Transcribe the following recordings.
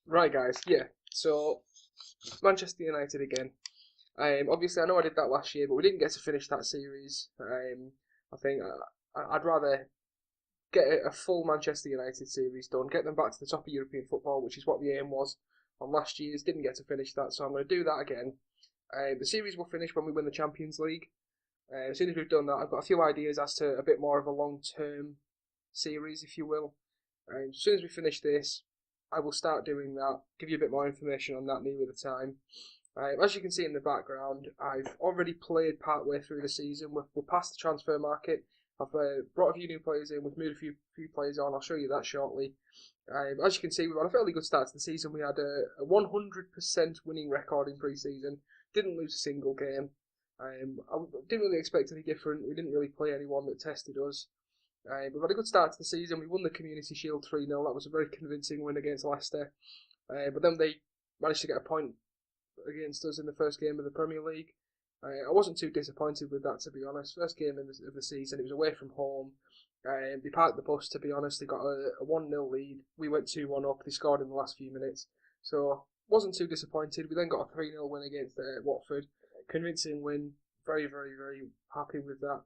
Right, guys. Yeah. So Manchester United again. Obviously, I know I did that last year, but we didn't get to finish that series. I think I'd rather get a full Manchester United series done, get them back to the top of European football, which is what the aim was on last year's. Didn't get to finish that, so I'm going to do that again. The series will finish when we win the Champions League. As soon as we've done that, I've got a few ideas as to a bit more of a long-term series, if you will. As soon as we finish this, I will start doing that, give you a bit more information on that nearer the time. As you can see in the background, I've already played part way through the season. We're past the transfer market. I've brought a few new players in. We've moved a few players on. I'll show you that shortly. As you can see, we've had a fairly good start to the season. We had a 100% winning record in pre-season. Didn't lose a single game. I didn't really expect any different. We didn't really play anyone that tested us. We've had a good start to the season. We won the Community Shield 3-0. That was a very convincing win against Leicester. But then they managed to get a point against us in the first game of the Premier League. I wasn't too disappointed with that, to be honest. First game of the season, it was away from home. They parked the bus, to be honest. They got a 1-0 lead. We went 2-1 up. They scored in the last few minutes. So, wasn't too disappointed. We then got a 3-0 win against Watford. Convincing win. Very, very, very happy with that.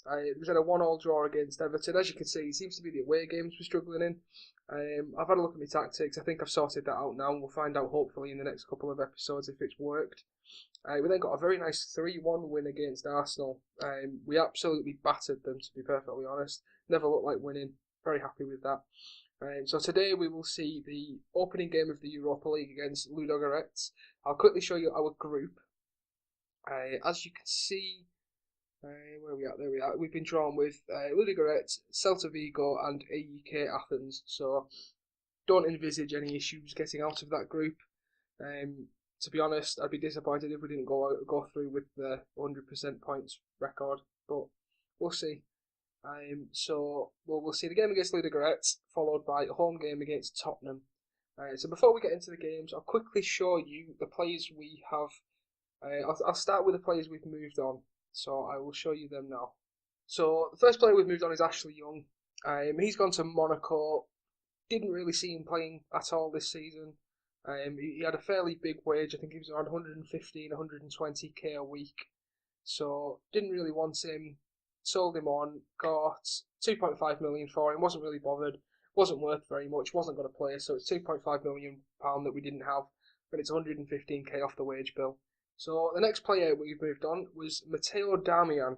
It was in a 1-1 draw against Everton. As you can see, it seems to be the away games we're struggling in. I've had a look at my tactics. I think I've sorted that out now, and we'll find out hopefully in the next couple of episodes if it's worked. We then got a very nice 3-1 win against Arsenal. We absolutely battered them, to be perfectly honest. Never looked like winning. Very happy with that. So today we will see the opening game of the Europa League against Ludogorets. I'll quickly show you our group. As you can see, where are we at? There we are. We've been drawn with Ludogorets, Celta Vigo, and AEK Athens. So don't envisage any issues getting out of that group. To be honest, I'd be disappointed if we didn't go through with the 100% points record, but we'll see. So we'll see the game against Ludogorets, followed by a home game against Tottenham. So before we get into the games, I'll quickly show you the players we have. I'll start with the players we've moved on. So I will show you them now. So the first player we've moved on is Ashley Young. He's gone to Monaco. Didn't really see him playing at all this season. He had a fairly big wage. I think he was around 115, 120k a week. So didn't really want him. Sold him on. Got 2.5 million for him. Wasn't really bothered. Wasn't worth very much. Wasn't going to play. So it's 2.5 million pound that we didn't have, but it's 115k off the wage bill. So the next player we've moved on was Matteo Darmian.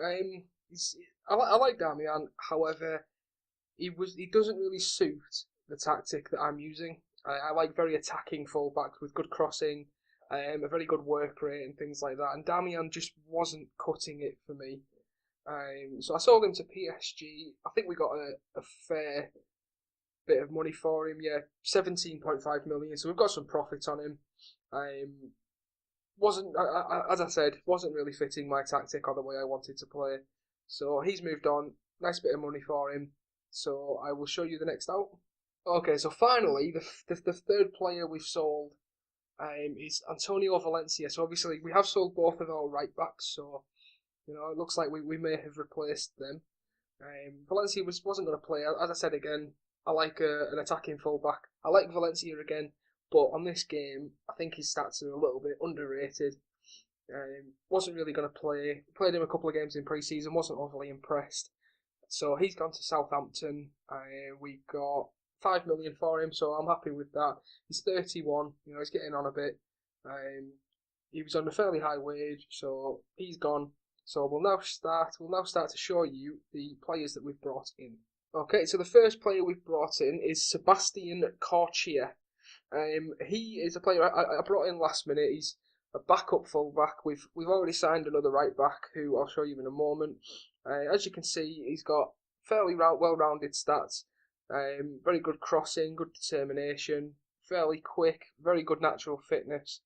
I like Darmian, however, he doesn't really suit the tactic that I'm using. I like very attacking fullbacks with good crossing, a very good work rate and things like that. And Darmian just wasn't cutting it for me. So I sold him to PSG. I think we got a fair bit of money for him. Yeah, 17.5 million. So we've got some profit on him. Wasn't as I said, wasn't really fitting my tactic or the way I wanted to play. So he's moved on. Nice bit of money for him. So I will show you the next out. Okay, so finally, the third player we've sold is Antonio Valencia. So obviously we have sold both of our right backs. So it looks like we may have replaced them. Valencia wasn't going to play. As I said again, I like an attacking fullback. I like Valencia again. But on this game, I think his stats are a little bit underrated. Wasn't really going to play. Played him a couple of games in pre-season. Wasn't overly impressed. So he's gone to Southampton. We got 5 million for him, so I'm happy with that. He's 31. He's getting on a bit. He was on a fairly high wage, so he's gone. So we'll now start to show you the players that we've brought in. Okay, so the first player we've brought in is Sebastian Corchia. He is a player I brought in last minute. He's a backup fullback. We've already signed another right back who I'll show you in a moment. As you can see, he's got fairly well-rounded stats. Very good crossing, good determination, fairly quick, very good natural fitness.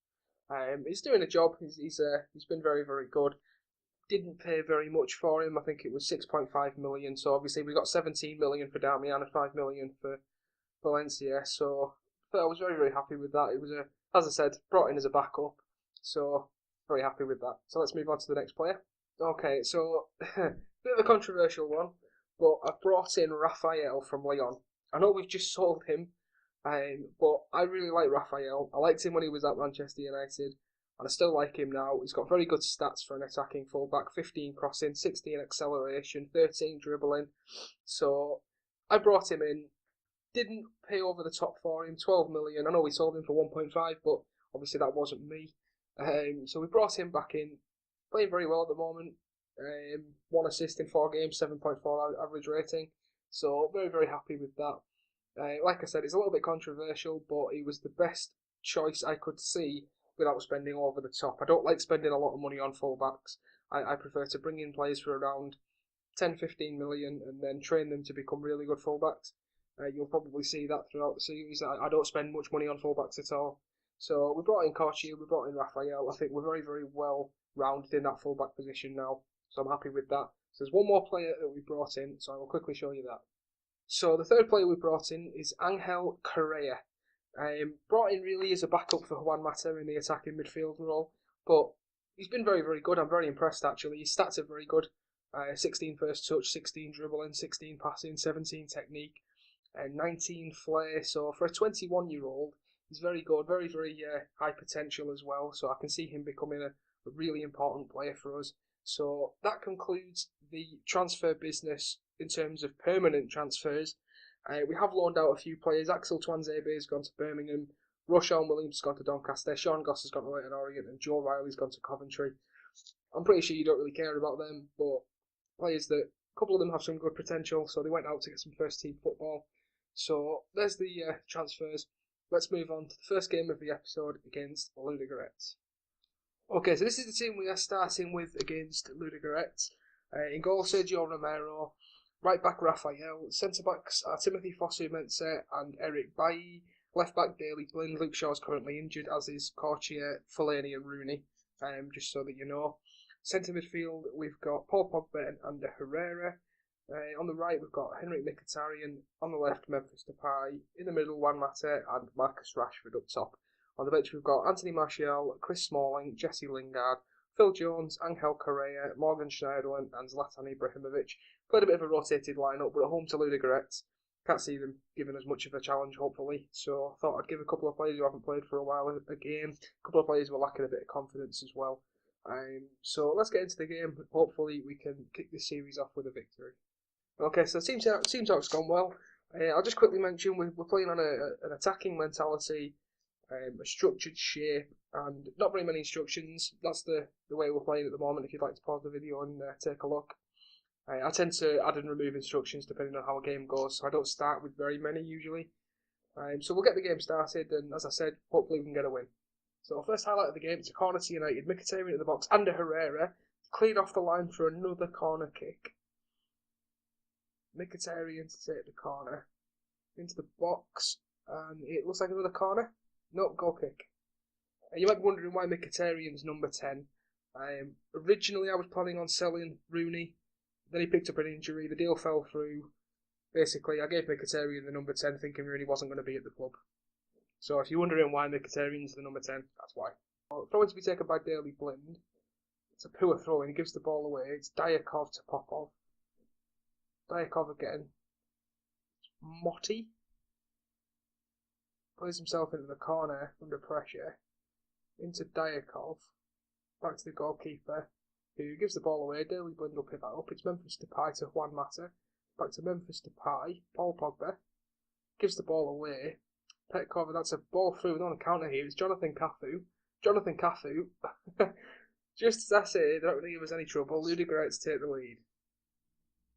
He's doing a job. He's been very, very good. Didn't pay very much for him. I think it was 6.5 million. So obviously we got 17 million for Darmian and 5 million for Valencia. So I was very, very happy with that. It was as I said, brought in as a backup. So very happy with that. So let's move on to the next player. Okay, so bit of a controversial one, but I've brought in Raphael from Lyon. I know we've just sold him, But I really like Raphael. I liked him when he was at Manchester United, and I still like him now. He's got very good stats for an attacking fullback: 15 crossing, 16 acceleration, 13 dribbling. So I brought him in. Didn't pay over the top for him, 12 million. I know we sold him for 1.5, but obviously that wasn't me. So we brought him back in, playing very well at the moment. 1 assist in 4 games, 7.4 average rating. So very, very happy with that. Like I said, it's a little bit controversial, but he was the best choice I could see without spending over the top. I don't like spending a lot of money on fullbacks. I prefer to bring in players for around 10, 15 million and then train them to become really good fullbacks. You'll probably see that throughout the series. I don't spend much money on fullbacks at all. So we brought in Korchia, we brought in Raphael. I think we're very, very well rounded in that fullback position now. So I'm happy with that. So there's one more player that we brought in, so I will quickly show you that. So the third player we brought in is Angel Correa. Brought in really as a backup for Juan Mata in the attacking midfield role, but he's been very, very good. I'm very impressed actually. His stats are very good. 16 first touch, 16 dribbling, 16 passing, 17 technique, and 19 flair. So for a 21-year-old, he's very good, very, very high potential as well. So I can see him becoming a really important player for us. So that concludes the transfer business in terms of permanent transfers. We have loaned out a few players. Axel Tuanzebe has gone to Birmingham. Roshan Williams has gone to Doncaster. Sean Goss has gone to Leyton Orient. And Joe Riley's gone to Coventry. I'm pretty sure you don't really care about them, but players that, a couple of them have some good potential, so they went out to get some first team football. So there's the transfers. Let's move on to the first game of the episode against Ludogorets. Okay, so this is the team we are starting with against Ludogorets. In goal, Sergio Romero. Right back, Raphael. Centre backs are Timothy Fosu-Mensah and Eric Bailly. Left back, Daley Blind. Luke Shaw's currently injured, as is Korchia, Fellaini and Rooney, just so that you know. Centre midfield, we've got Paul Pogba and Ander Herrera. On the right, we've got Henrik Mkhitaryan. On the left, Memphis Depay. In the middle, Juan Mata and Marcus Rashford up top. On the bench, we've got Anthony Martial, Chris Smalling, Jesse Lingard, Phil Jones, Angel Correa, Morgan Schneiderlin and Zlatan Ibrahimovic. Played a bit of a rotated lineup, but at home to Ludogorets. Can't see them giving us much of a challenge, hopefully. So I thought I'd give a couple of players who haven't played for a while a game. A couple of players who are lacking a bit of confidence as well. So let's get into the game. Hopefully we can kick this series off with a victory. Okay, so team talk's gone well. I'll just quickly mention we're playing on an attacking mentality, a structured shape, and not very many instructions. That's the way we're playing at the moment. If you'd like to pause the video and take a look. I tend to add and remove instructions depending on how a game goes, so I don't start with very many usually. So we'll get the game started, and as I said, hopefully we can get a win. So first highlight of the game, it's a corner to United. Mkhitaryan in the box, Ander Herrera cleared off the line for another corner kick. Mkhitaryan to take the corner into the box, and it looks like another corner. Nope, goal kick. You might be wondering why Mkhitaryan's number 10. Originally I was planning on selling Rooney, then he picked up an injury, the deal fell through. Basically, I gave Mkhitaryan the number 10 thinking Rooney wasn't going to be at the club. So if you're wondering why Mkhitaryan's the number 10, that's why. Throw-in to be taken by Daley Blind. It's a poor throw-in, he gives the ball away. It's Diakov to Popov. Diakov again. Motti plays himself into the corner under pressure. Into Diakov. Back to the goalkeeper, who gives the ball away. Daley Blind will pick that up. It's Memphis Depay to Juan Mata. Back to Memphis Depay. Paul Pogba gives the ball away. Petkov, that's a ball through, not on the counter here. It's Jonathan Cafu. Jonathan Cafu. Just as I say, they're not going to give us any trouble. Ludogorets take the lead.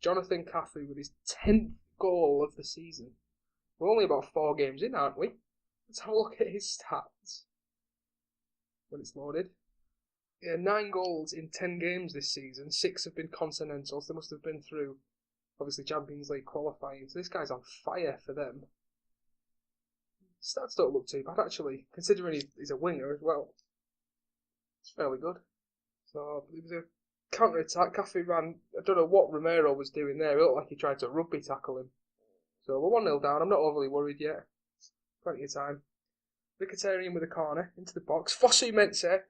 Jonathan Cafu with his 10th goal of the season. We're only about 4 games in, aren't we? Let's have a look at his stats when it's loaded. Yeah, 9 goals in 10 games this season. 6 have been continentals. They must have been through, obviously, Champions League qualifying. So this guy's on fire for them. Stats don't look too bad, actually, considering he's a winger as well. It's fairly good. So it was a counter-attack. Cafu ran. I don't know what Romero was doing there. It looked like he tried to rugby tackle him. So we're 1-0 down. I'm not overly worried yet. Plenty of time. Mkhitaryan with a corner into the box. Fosu-Mensah.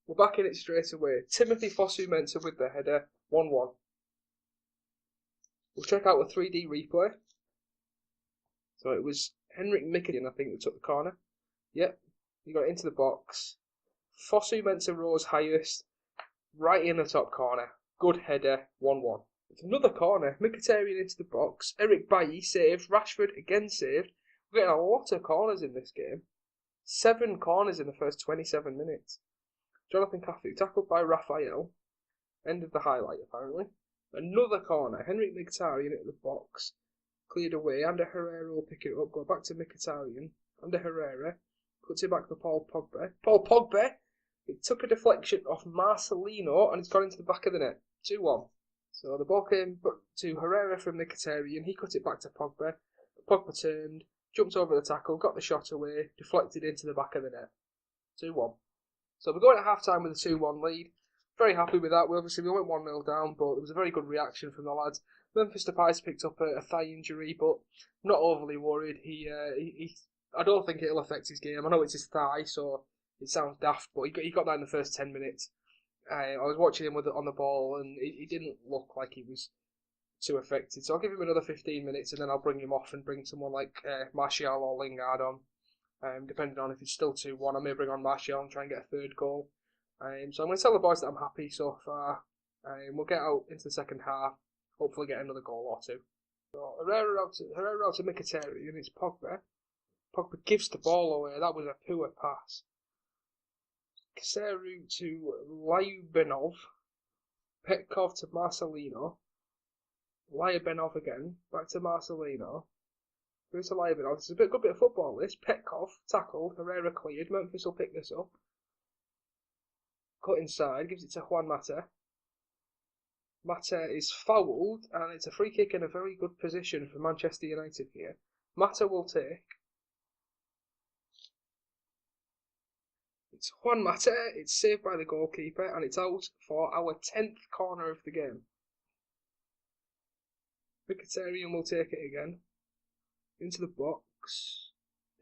We're back in it straight away. Timothy Fosu-Mensah with the header. 1-1. We'll check out a 3D replay. So it was Henrik Mkhitaryan, I think, that took the corner. Yep, he got it into the box. Fosu Mensah rose highest, right in the top corner. Good header, 1-1. It's another corner. Mkhitaryan into the box. Eric Bailly saved. Rashford again saved. We're getting a lot of corners in this game. 7 corners in the first 27 minutes. Jonathan Cafu tackled by Raphael. End of the highlight, apparently. Another corner. Henrik Mkhitaryan at the box. Cleared away. Ander Herrera will pick it up. Go back to Mkhitaryan. Ander Herrera puts it back to Paul Pogba. Paul Pogba! It took a deflection off Marcelino and it's gone into the back of the net. 2-1. So the ball came to Herrera from Mkhitaryan. He cut it back to Pogba. Pogba turned, jumped over the tackle, got the shot away, deflected into the back of the net. 2-1. So we're going at half time with a 2-1 lead. Very happy with that. We went 1-0 down, but there was a very good reaction from the lads. Memphis Depay's picked up a thigh injury, but I'm not overly worried. I don't think it'll affect his game. I know it's his thigh, so it sounds daft, but he got that in the first 10 minutes. I was watching him on the ball, and he didn't look like he was too affected. So I'll give him another 15 minutes, and then I'll bring him off and bring someone like Martial or Lingard on. Depending on if it's still 2-1, I may bring on Martial and try and get a third goal. So I'm going to tell the boys that I'm happy so far. We'll get out into the second half, hopefully get another goal or two. So Herrera out to Mkhitaryan, it's Pogba. Pogba gives the ball away. That was a poor pass. Caseru to Lyubenov. Petkov to Marcelino. Lyubenov again. Back to Marcelino. Through to Lyubenov. It's a good bit of football, this. Petkov tackled. Herrera cleared. Memphis will pick this up. Cut inside. Gives it to Juan Mata. Mata is fouled. And it's a free kick in a very good position for Manchester United here. Mata will take. It's Juan Mata, it's saved by the goalkeeper, and it's out for our 10th corner of the game. Mkhitaryan will take it again. Into the box.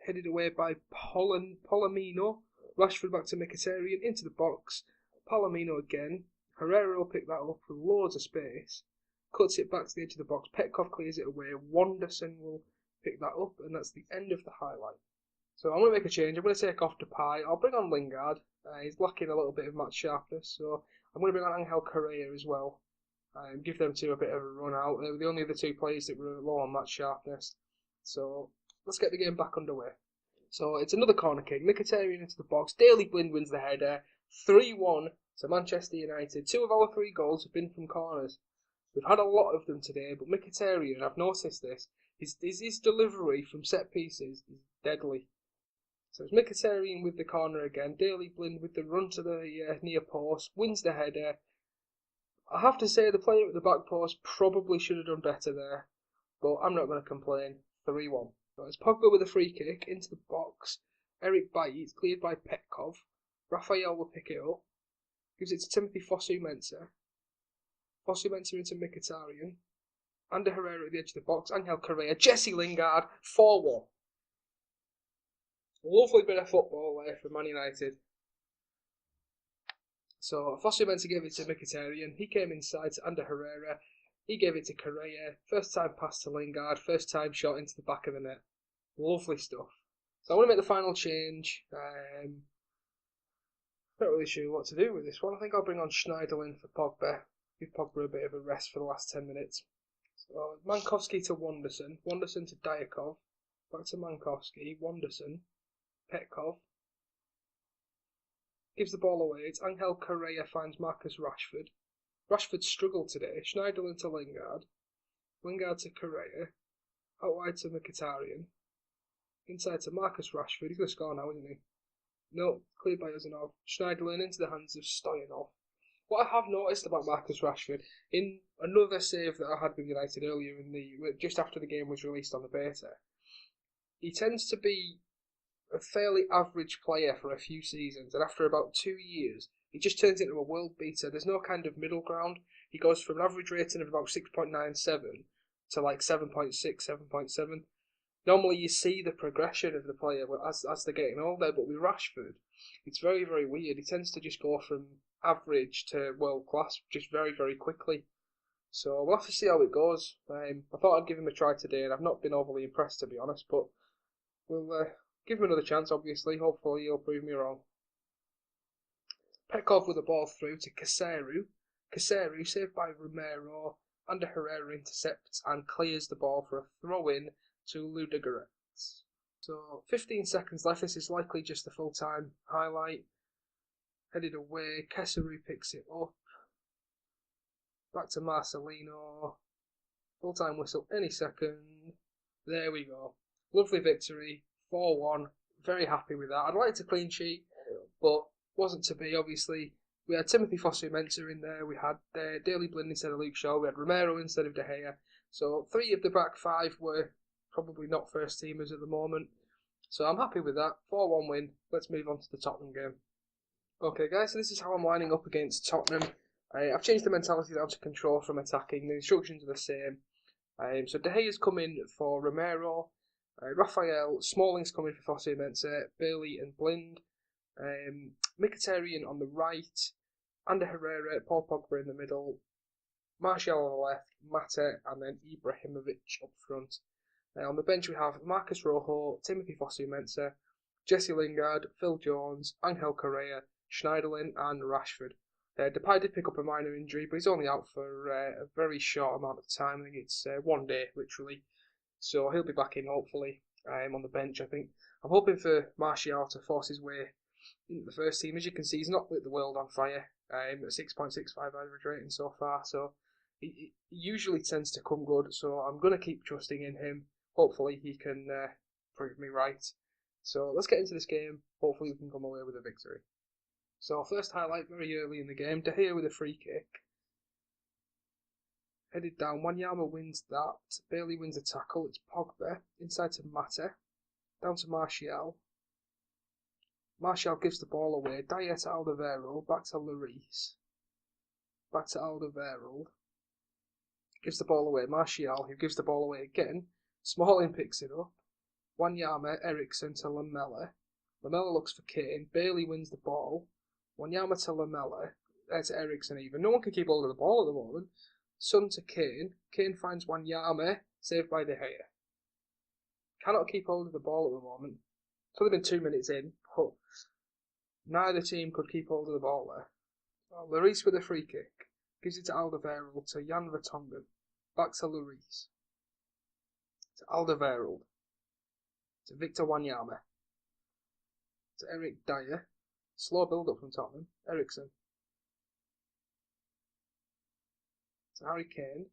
Headed away by Palomino. Rashford back to Mkhitaryan, into the box. Palomino again. Herrera will pick that up with loads of space. Cuts it back to the edge of the box. Petkov clears it away. Wanderson will pick that up, and that's the end of the highlight. So I'm going to make a change. I'm going to take off Depay. I'll bring on Lingard. He's lacking a little bit of match sharpness, so I'm going to bring on Angel Correa as well. Give them two a bit of a run out. They were the only other two players that were low on match sharpness. So let's get the game back underway. So it's another corner kick. Mkhitaryan into the box. Daley Blind wins the header. 3-1 to Manchester United. 2 of our 3 goals have been from corners. We've had a lot of them today, but Mkhitaryan, I've noticed this, his delivery from set pieces is deadly. So it's Mkhitaryan with the corner again. Daley Blind with the run to the near post. Wins the header. I have to say the player at the back post probably should have done better there. But I'm not going to complain. 3-1. So it's Pogba with a free kick into the box. Eric Bailly. It's cleared by Petkov. Raphael will pick it up. Gives it to Timothy Fosu Mensah. Fosu Mensah into Mkhitaryan. Ander Herrera at the edge of the box. Angel Correa. Jesse Lingard. 4-1. Lovely bit of football there for Man United. So Fosu Mensah gave it to Mkhitaryan. He came inside to Ander Herrera. He gave it to Correa. First time pass to Lingard. First time shot into the back of the net. Lovely stuff. So I want to make the final change. Not really sure what to do with this one. I think I'll bring on Schneiderlin for Pogba. Give Pogba a bit of a rest for the last 10 minutes. So Mankowski to Wanderson. Wanderson to Diakov. Back to Mankowski. Wanderson. Petkov. Gives the ball away. It's Angel Correa finds Marcus Rashford. Rashford struggled today. Schneiderlin to Lingard. Lingard to Correa. Out wide to Mkhitaryan. Inside to Marcus Rashford. He's going to score now, isn't he? No, cleared by Ozanov. Schneiderlin into the hands of Stoyanov. What I have noticed about Marcus Rashford, in another save that I had with United earlier just after the game was released on the beta, he tends to be a fairly average player for a few seasons, and after about 2 years, he just turns into a world beater. There's no kind of middle ground. He goes from an average rating of about 6.97 to like 7.6, 7.7. Normally you see the progression of the player as they're getting older, but with Rashford, it's very, very weird. He tends to just go from average to world class just very, very quickly. So we'll have to see how it goes. I thought I'd give him a try today, and I've not been overly impressed, to be honest, but we'll give him another chance, obviously. Hopefully he'll prove me wrong. Petkov with the ball through to Caseru. Caseru, saved by Romero. Ander Herrera intercepts and clears the ball for a throw-in to Ludogorets. So 15 seconds left. This is likely just a full-time highlight. Headed away. Caseru picks it up. Back to Marcelino. Full-time whistle any second. There we go. Lovely victory. 4-1. Very happy with that. I'd like to clean sheet, but wasn't to be, obviously. We had Timothy Fosu-Mensah in there. We had Daley Blind instead of Luke Shaw. We had Romero instead of De Gea. So 3 of the back 5 were probably not first teamers at the moment. So I'm happy with that. 4-1 win. Let's move on to the Tottenham game. Okay, guys, so this is how I'm lining up against Tottenham. I've changed the mentality down to control from attacking. The instructions are the same. So De Gea's come in for Romero. Raphael, Smalling's coming for Fosu-Mensah, Bailey and Blind. Mkhitaryan on the right. Ander Herrera, Paul Pogba in the middle. Martial on the left. Mata and then Ibrahimovic up front. On the bench we have Marcus Rojo, Timothy Fosu-Mensah, Jesse Lingard, Phil Jones, Angel Correa, Schneiderlin and Rashford. Depay did pick up a minor injury, but he's only out for a very short amount of time. I think it's 1 day, literally. So he'll be back in, hopefully, on the bench, I think. I'm hoping for Martial to force his way into the first team. As you can see, he's not lit the world on fire. At 6.65 average rating so far, so he usually tends to come good. So I'm going to keep trusting in him. Hopefully he can prove me right. So let's get into this game. Hopefully we can come away with a victory. So first highlight very early in the game. De Gea with a free kick. Headed down. Wanyama wins that. Bailey wins a tackle. It's Pogba. Inside to Mata. Down to Martial. Martial gives the ball away. Dyer to Alderweireld. Back to Lloris. Back to Alderweireld. Gives the ball away. Martial, who gives the ball away again. Smalling picks it up. Wanyama, Eriksen to Lamela. Lamela looks for Kane. Bailey wins the ball. Wanyama to Lamela. To Eriksen even. No one can keep hold of the ball at the moment. Son to Kane. Kane finds Wanyama. Saved by De Gea. Cannot keep hold of the ball at the moment. It's only been 2 minutes in, but neither team could keep hold of the ball there. Lloris with a free kick. Gives it to Alderweireld to Jan Vertonghen. Back to Lloris. To Alderweireld. To Victor Wanyama. To Eric Dyer. Slow build up from Tottenham. Eriksen. To Harry Kane.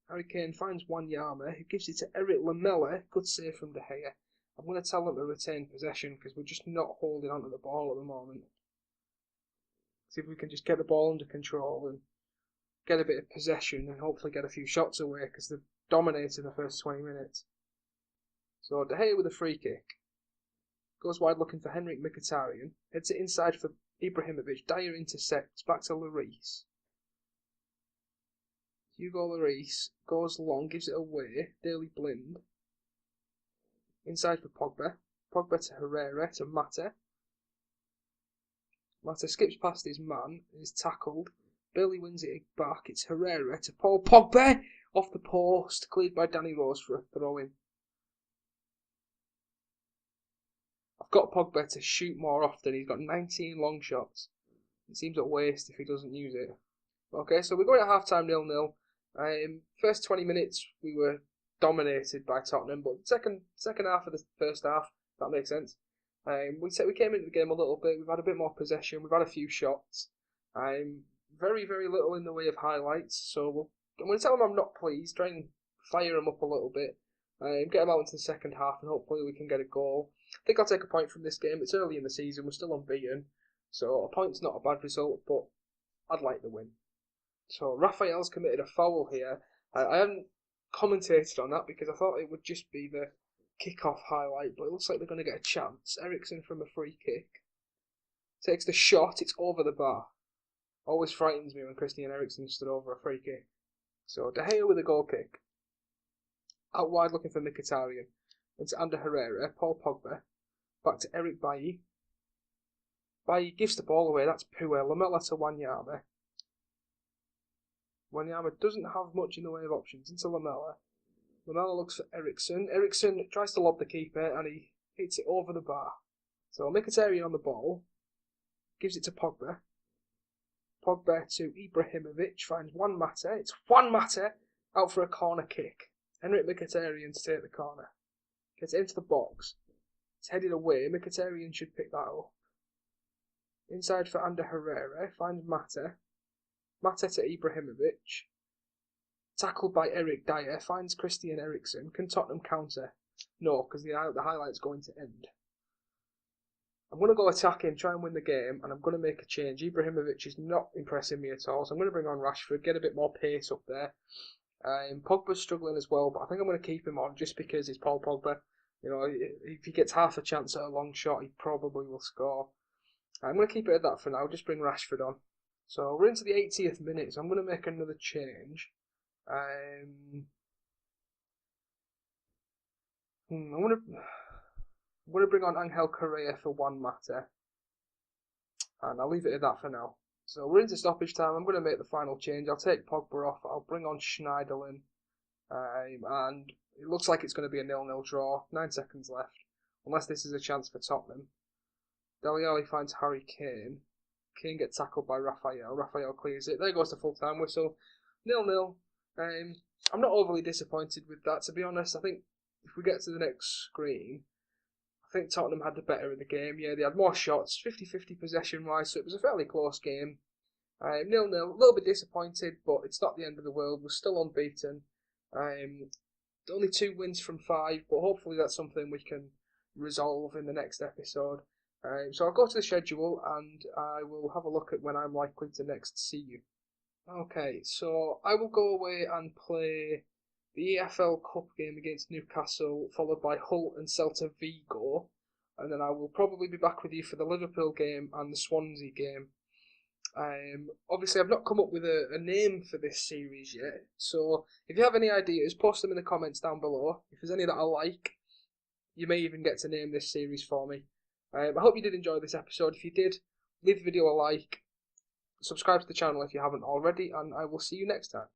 Harry Kane finds Wanyama, who gives it to Eric Lamela. Good save from De Gea. I'm going to tell them to retain possession because we're just not holding onto the ball at the moment. See if we can just get the ball under control and get a bit of possession and hopefully get a few shots away because they've dominated the first 20 minutes. So De Gea with a free kick. Goes wide looking for Henrik Mkhitaryan. Heads it inside for Ibrahimovic. Dyer intercepts. Back to Lloris. Hugo Lloris goes long, gives it away. Daley Blind. Inside for Pogba. Pogba to Herrera to Mata. Mata skips past his man and is tackled. Bailey wins it back. It's Herrera to Paul Pogba. Off the post. Cleared by Danny Rose for a throw-in. I've got Pogba to shoot more often. He's got 19 long shots. It seems a waste if he doesn't use it. Okay, so we're going at half-time 0-0. First 20 minutes we were dominated by Tottenham, but second half of the first half, that makes sense. We came into the game a little bit. We've had a bit more possession. We've had a few shots. Very little in the way of highlights. So I'm going to tell them I'm not pleased. Try and fire them up a little bit. Get them out into the second half, and hopefully we can get a goal. I think I'll take a point from this game. It's early in the season. We're still unbeaten, so a point's not a bad result. But I'd like the win. So Raphael's committed a foul here. I haven't commentated on that because I thought it would just be the kick-off highlight, but it looks like they're going to get a chance. Eriksen from a free kick. Takes the shot, it's over the bar. Always frightens me when Christian Eriksen stood over a free kick. So De Gea with a goal kick. Out wide looking for Mkhitaryan. Into Ander Herrera, Paul Pogba. Back to Eric Bailly. Bailly gives the ball away, that's Puel. Lamela to Wanyama. Wanyama doesn't have much in the way of options. Into Lamela. Lamela looks for Ericsson. Ericsson tries to lob the keeper and he hits it over the bar. So Mkhitaryan on the ball, gives it to Pogba. Pogba to Ibrahimovic, finds Juan Mata. It's Juan Mata out for a corner kick. Henrik Mkhitaryan to take the corner. Gets it into the box. It's headed away. Mkhitaryan should pick that up. Inside for Ander Herrera, finds Mata. Mata to Ibrahimovic. Tackled by Eric Dyer, finds Christian Eriksen. Can Tottenham counter? No, because the highlight's going to end. I'm going to go attacking, try and win the game, and I'm going to make a change. Ibrahimovic is not impressing me at all, so I'm going to bring on Rashford, get a bit more pace up there. Pogba's struggling as well, but I think I'm going to keep him on just because it's Paul Pogba. You know, if he gets half a chance at a long shot, he probably will score. I'm going to keep it at that for now, just bring Rashford on. So we're into the 80th minute, so I'm going to make another change. I'm going to bring on Angel Correa for Juan Mata. And I'll leave it at that for now. So we're into stoppage time. I'm going to make the final change. I'll take Pogba off. I'll bring on Schneiderlin. And it looks like it's going to be a 0-0 draw. 9 seconds left. Unless this is a chance for Tottenham. Dele Alli finds Harry Kane. Kane gets tackled by Raphael. Raphael clears it. There goes the full-time whistle. 0-0. I'm not overly disappointed with that, to be honest. I think if we get to the next screen, I think Tottenham had the better of the game. Yeah, they had more shots, 50-50 possession-wise, so it was a fairly close game. 0-0, a little bit disappointed, but it's not the end of the world. We're still unbeaten. Only 2 wins from 5, but hopefully that's something we can resolve in the next episode. So I'll go to the schedule and I will have a look at when I'm likely to next see you. Okay, so I will go away and play the EFL Cup game against Newcastle, followed by Hull and Celta Vigo, and then I will probably be back with you for the Liverpool game and the Swansea game. Obviously, I've not come up with a name for this series yet, so if you have any ideas, post them in the comments down below. If there's any that I like, you may even get to name this series for me. I hope you did enjoy this episode. If you did, leave the video a like, subscribe to the channel if you haven't already, and I will see you next time.